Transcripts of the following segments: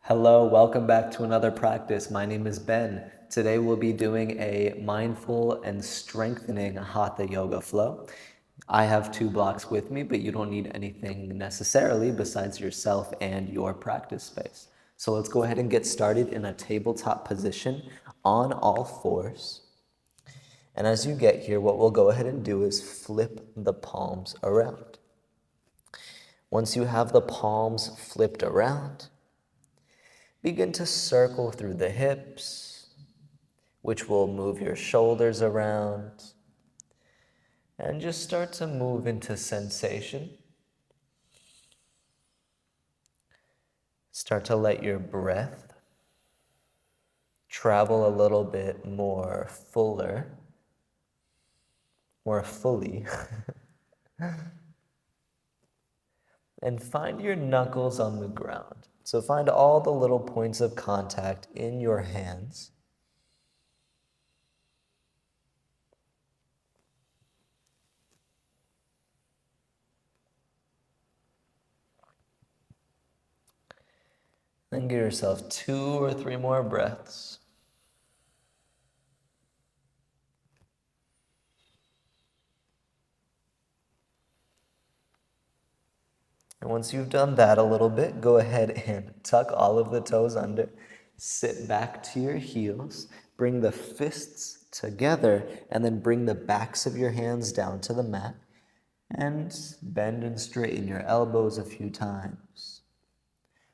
Hello, welcome back to another practice. My name is Ben. Today we'll be doing a mindful and strengthening Hatha yoga flow. I have 2 blocks with me, but you don't need anything necessarily besides yourself and your practice space. So let's go ahead and get started in a tabletop position on all fours. And as you get here, what we'll go ahead and do is flip the palms around. Once you have the palms flipped around, begin to circle through the hips, which will move your shoulders around, and just start to move into sensation. Start to let your breath travel a little bit more fully, and find your knuckles on the ground. So find all the little points of contact in your hands. Then give yourself 2 or 3 more breaths. And once you've done that a little bit, go ahead and tuck all of the toes under. Sit back to your heels. Bring the fists together and then bring the backs of your hands down to the mat. And bend and straighten your elbows a few times.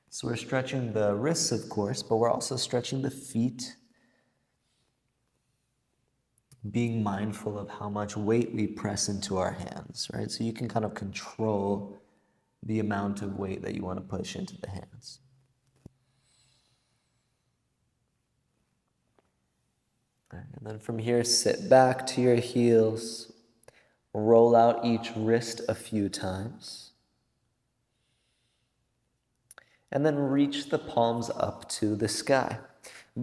So we're stretching the wrists, of course, but we're also stretching the feet, being mindful of how much weight we press into our hands, right? So you can kind of control the amount of weight that you want to push into the hands. And then from here, sit back to your heels, roll out each wrist a few times, and then reach the palms up to the sky.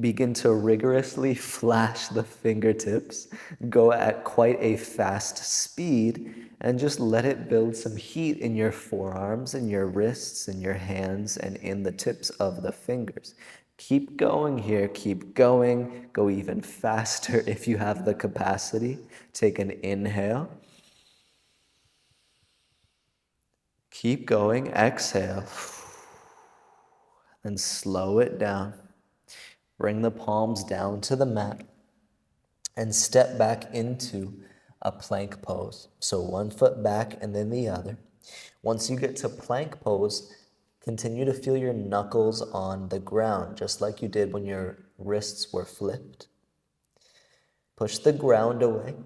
Begin to rigorously flash the fingertips, go at quite a fast speed, and just let it build some heat in your forearms, and your wrists, and your hands, and in the tips of the fingers. Keep going here, keep going. Go even faster if you have the capacity. Take an inhale. Keep going, exhale. And slow it down. Bring the palms down to the mat and step back into a plank pose. So 1 foot back and then the other. Once you get to plank pose, continue to feel your knuckles on the ground, just like you did when your wrists were flipped. Push the ground away.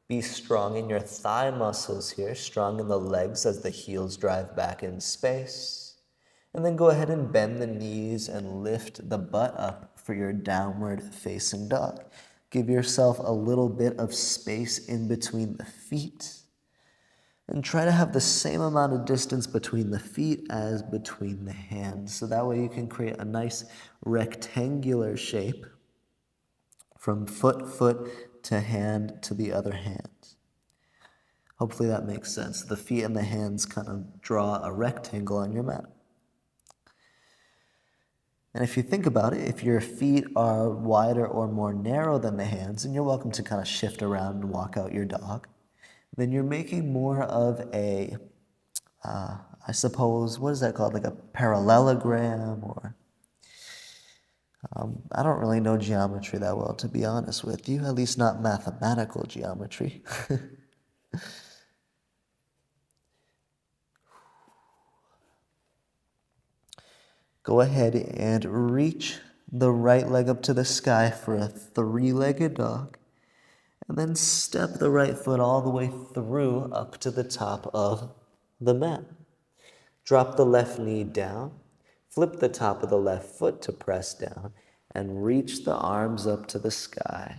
Be strong in your thigh muscles here, strong in the legs as the heels drive back in space. And then go ahead and bend the knees and lift the butt up for your downward facing dog. Give yourself a little bit of space in between the feet. And try to have the same amount of distance between the feet as between the hands. So that way you can create a nice rectangular shape from foot to hand to the other hand. Hopefully that makes sense. The feet and the hands kind of draw a rectangle on your mat. And if you think about it, if your feet are wider or more narrow than the hands, and you're welcome to kind of shift around and walk out your dog, then you're making more of a, I suppose, what is that called? Like a parallelogram, or I don't really know geometry that well, to be honest with you, at least not mathematical geometry. Go ahead and reach the right leg up to the sky for a 3-legged dog. And then step the right foot all the way through up to the top of the mat. Drop the left knee down. Flip the top of the left foot to press down. And reach the arms up to the sky.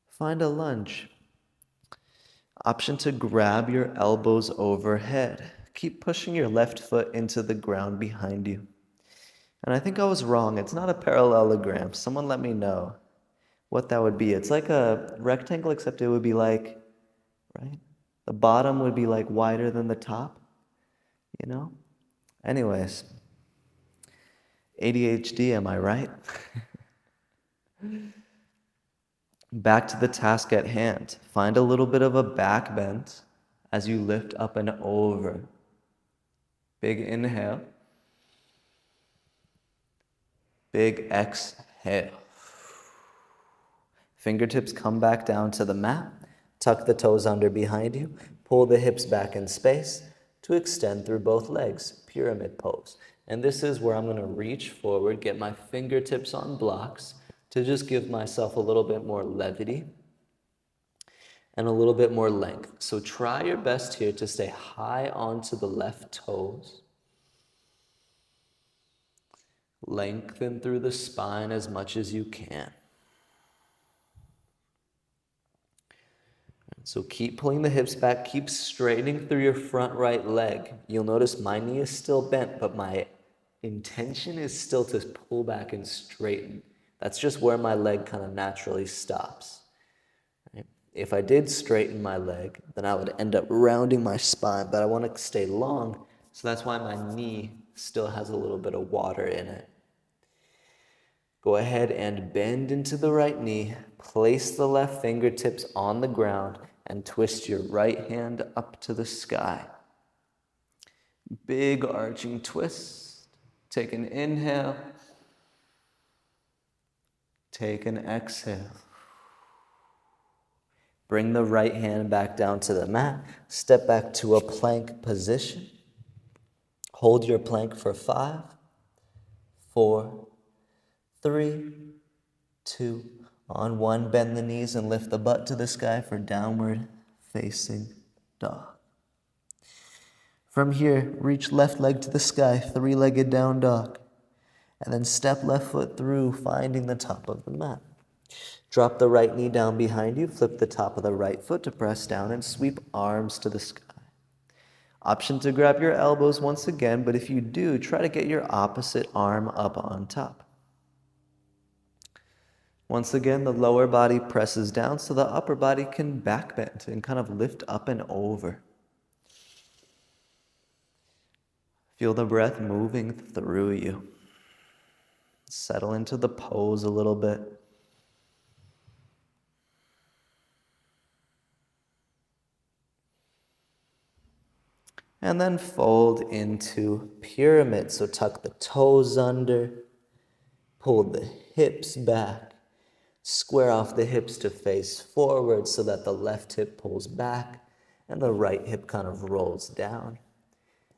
Find a lunge. Option to grab your elbows overhead. Keep pushing your left foot into the ground behind you. And I think I was wrong. It's not a parallelogram. Someone let me know what that would be. It's like a rectangle, except it would be like, right? The bottom would be like wider than the top, you know? Anyways, ADHD, am I right? Back to the task at hand. Find a little bit of a back bend as you lift up and over. Big inhale. Big exhale. Fingertips come back down to the mat. Tuck the toes under behind you. Pull the hips back in space to extend through both legs. Pyramid pose. And this is where I'm going to reach forward, get my fingertips on blocks to just give myself a little bit more levity and a little bit more length. So try your best here to stay high onto the left toes. Lengthen through the spine as much as you can. So keep pulling the hips back, keep straightening through your front right leg. You'll notice my knee is still bent, but my intention is still to pull back and straighten. That's just where my leg kind of naturally stops. Right? If I did straighten my leg, then I would end up rounding my spine, but I want to stay long, so that's why my knee still has a little bit of water in it. Go ahead and bend into the right knee, place the left fingertips on the ground, and twist your right hand up to the sky. Big arching twist. Take an inhale. Take an exhale. Bring the right hand back down to the mat. Step back to a plank position. Hold your plank for 5, 4, 3, 2, on 1, bend the knees and lift the butt to the sky for downward facing dog. From here, reach left leg to the sky, 3-legged down dog. And then step left foot through, finding the top of the mat. Drop the right knee down behind you, flip the top of the right foot to press down and sweep arms to the sky. Option to grab your elbows once again, but if you do, try to get your opposite arm up on top. Once again, the lower body presses down so the upper body can back bend and kind of lift up and over. Feel the breath moving through you. Settle into the pose a little bit. And then fold into pyramid. So tuck the toes under, pull the hips back. Square off the hips to face forward so that the left hip pulls back and the right hip kind of rolls down.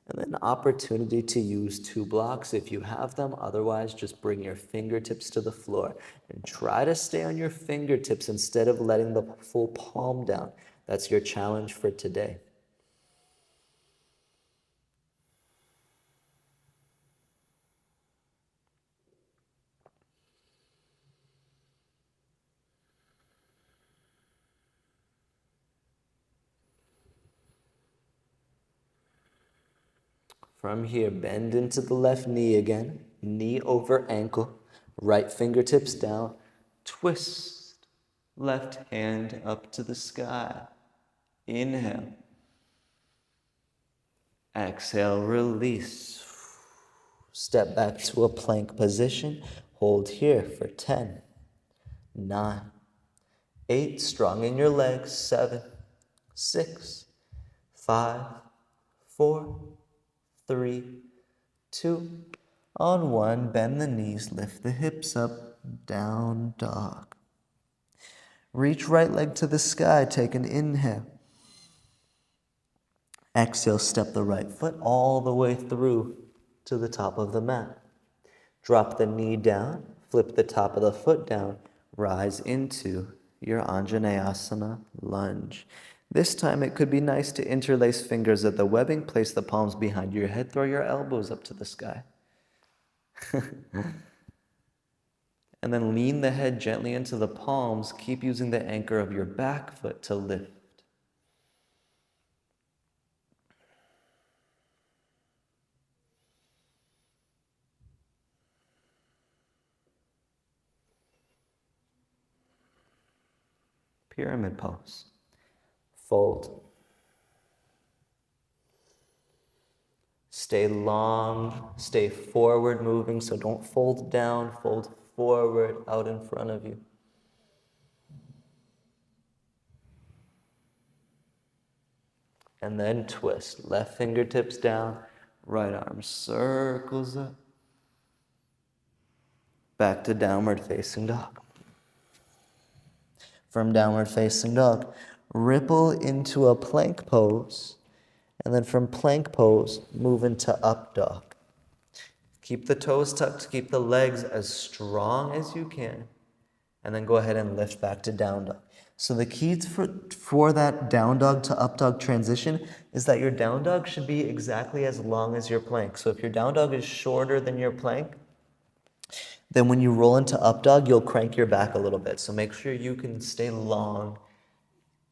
And then opportunity to use 2 blocks if you have them. Otherwise, just bring your fingertips to the floor and try to stay on your fingertips instead of letting the full palm down. That's your challenge for today. From here, bend into the left knee again, knee over ankle, right fingertips down, twist, left hand up to the sky. Inhale. Exhale, release. Step back to a plank position. Hold here for 10, 9, 8, strong in your legs, 7, 6, 5, 4, 3, 2, on 1, bend the knees, lift the hips up, down dog. Reach right leg to the sky, take an inhale. Exhale, step the right foot all the way through to the top of the mat. Drop the knee down, flip the top of the foot down, rise into your Anjaneyasana lunge. This time it could be nice to interlace fingers at the webbing, place the palms behind your head, throw your elbows up to the sky. And then lean the head gently into the palms, keep using the anchor of your back foot to lift. Pyramid pose. Fold. Stay long, stay forward moving, so don't fold down, fold forward out in front of you. And then twist. Left fingertips down, right arm circles up. Back to downward facing dog. From downward facing dog, ripple into a plank pose. And then from plank pose, move into up dog. Keep the toes tucked, keep the legs as strong as you can. And then go ahead and lift back to down dog. So the key for that down dog to up dog transition is that your down dog should be exactly as long as your plank. So if your down dog is shorter than your plank, then when you roll into up dog, you'll crank your back a little bit. So make sure you can stay long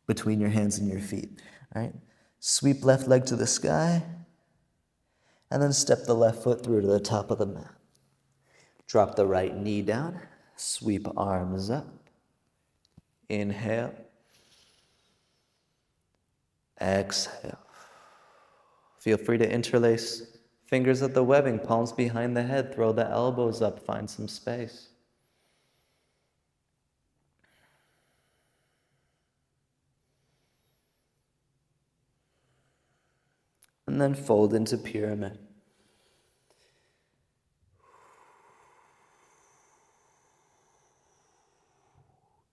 between your hands and your feet. All right? Sweep left leg to the sky, and then step the left foot through to the top of the mat. Drop the right knee down, sweep arms up. Inhale. Exhale. Feel free to interlace fingers at the webbing, palms behind the head, throw the elbows up, find some space. And then fold into pyramid.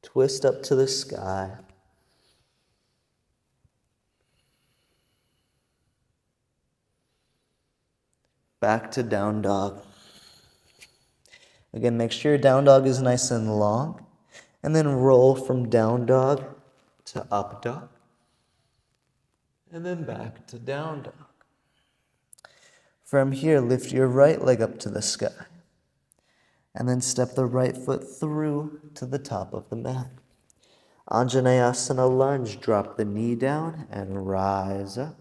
Twist up to the sky. Back to down dog. Again, make sure your down dog is nice and long. And then roll from down dog to up dog. And then back to down dog. From here, lift your right leg up to the sky. And then step the right foot through to the top of the mat. Anjaneyasana lunge, drop the knee down and rise up.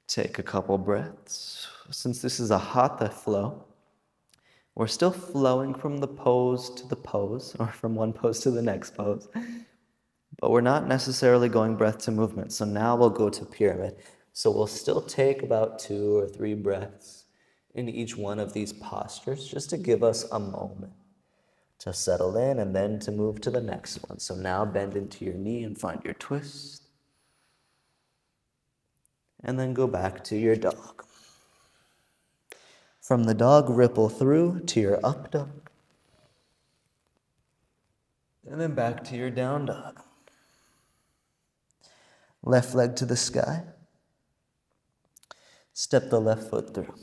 Take a couple breaths. Since this is a Hatha flow, we're still flowing from the pose to the pose, or from one pose to the next pose, but we're not necessarily going breath to movement. So now we'll go to pyramid. So we'll still take about 2 or 3 breaths in each one of these postures, just to give us a moment to settle in and then to move to the next one. So now bend into your knee and find your twist. And then go back to your dog. From the dog, ripple through to your up dog. And then back to your down dog. Left leg to the sky. Step the left foot through.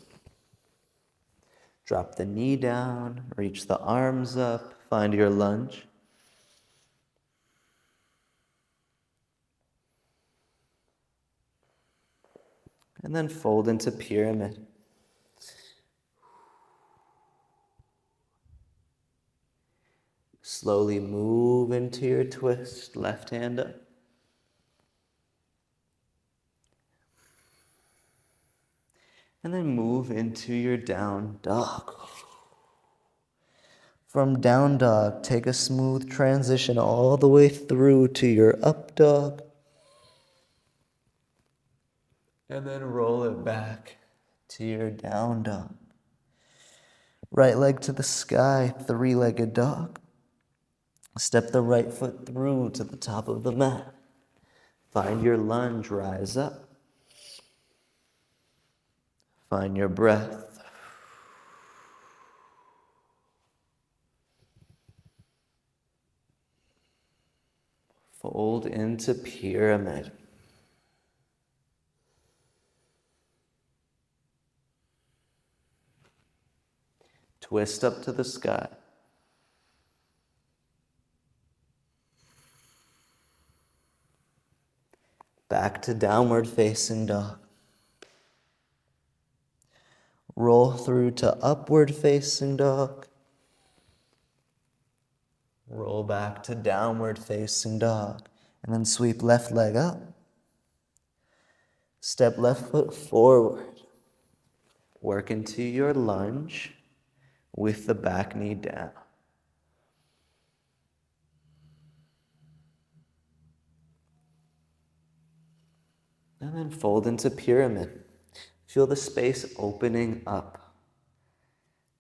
Drop the knee down, reach the arms up, find your lunge. And then fold into pyramid. Slowly move into your twist, left hand up. And then move into your down dog. From down dog, take a smooth transition all the way through to your up dog. And then roll it back to your down dog. Right leg to the sky, 3-legged dog. Step the right foot through to the top of the mat. Find your lunge, rise up. Find your breath. Fold into pyramid. Twist up to the sky. Back to downward facing dog. Roll through to upward facing dog. Roll back to downward facing dog. And then sweep left leg up. Step left foot forward. Work into your lunge with the back knee down. And then fold into pyramid. Feel the space opening up.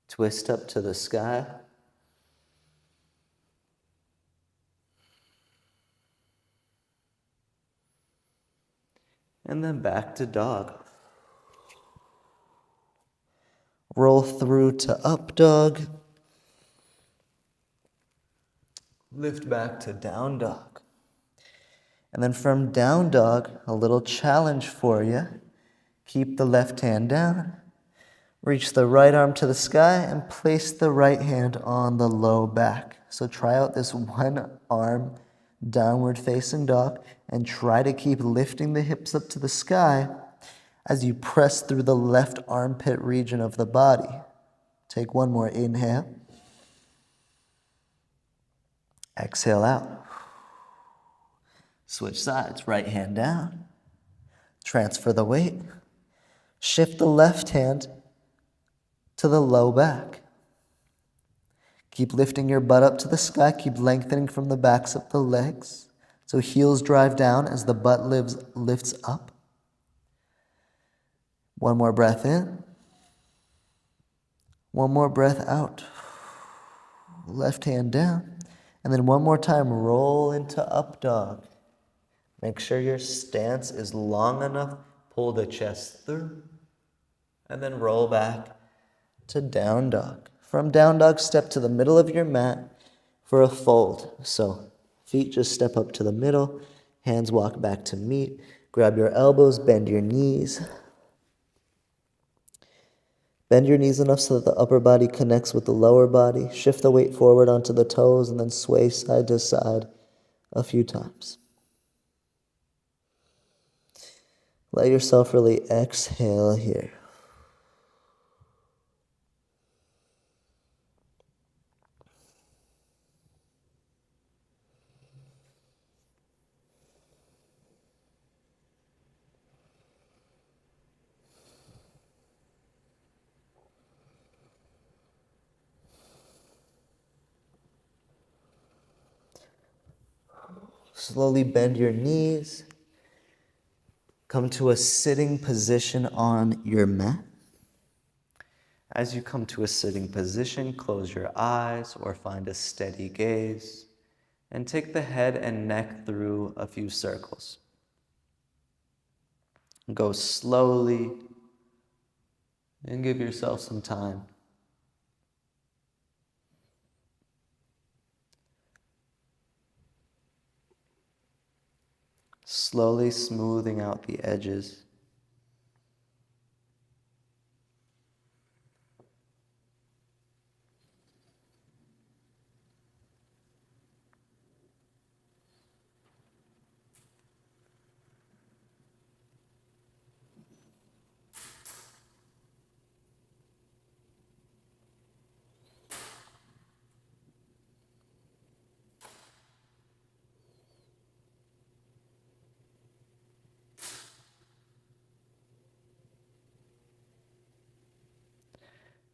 Twist up to the sky. And then back to dog. Roll through to up dog. Lift back to down dog. And then from down dog, a little challenge for you. Keep the left hand down. Reach the right arm to the sky and place the right hand on the low back. So try out this one arm downward facing dog and try to keep lifting the hips up to the sky as you press through the left armpit region of the body. Take one more inhale. Exhale out. Switch sides, right hand down. Transfer the weight. Shift the left hand to the low back. Keep lifting your butt up to the sky. Keep lengthening from the backs of the legs. So heels drive down as the butt lifts up. One more breath in. One more breath out. Left hand down. And then one more time, roll into up dog. Make sure your stance is long enough. Pull the chest through. And then roll back to down dog. From down dog, step to the middle of your mat for a fold. So feet just step up to the middle. Hands walk back to meet. Grab your elbows, bend your knees. Bend your knees enough so that the upper body connects with the lower body. Shift the weight forward onto the toes and then sway side to side a few times. Let yourself really exhale here. Slowly bend your knees. Come to a sitting position on your mat. As you come to a sitting position, close your eyes or find a steady gaze and take the head and neck through a few circles. Go slowly and give yourself some time. Slowly smoothing out the edges.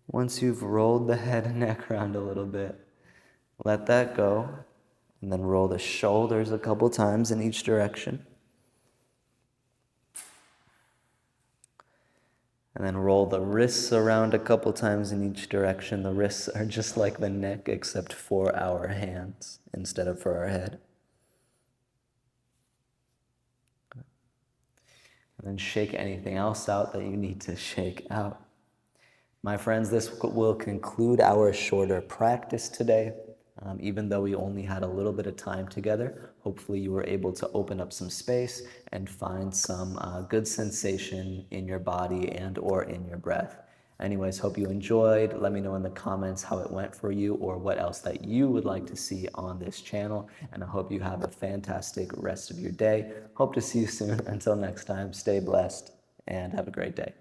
Once you've rolled the head and neck around a little bit, let that go, and then roll the shoulders a couple times in each direction. And then roll the wrists around a couple times in each direction. The wrists are just like the neck, except for our hands instead of for our head. And then shake anything else out that you need to shake out. My friends, this will conclude our shorter practice today. Even though we only had a little bit of time together, hopefully you were able to open up some space and find some good sensation in your body and or in your breath. Anyways, hope you enjoyed. Let me know in the comments how it went for you or what else that you would like to see on this channel. And I hope you have a fantastic rest of your day. Hope to see you soon. Until next time, stay blessed and have a great day.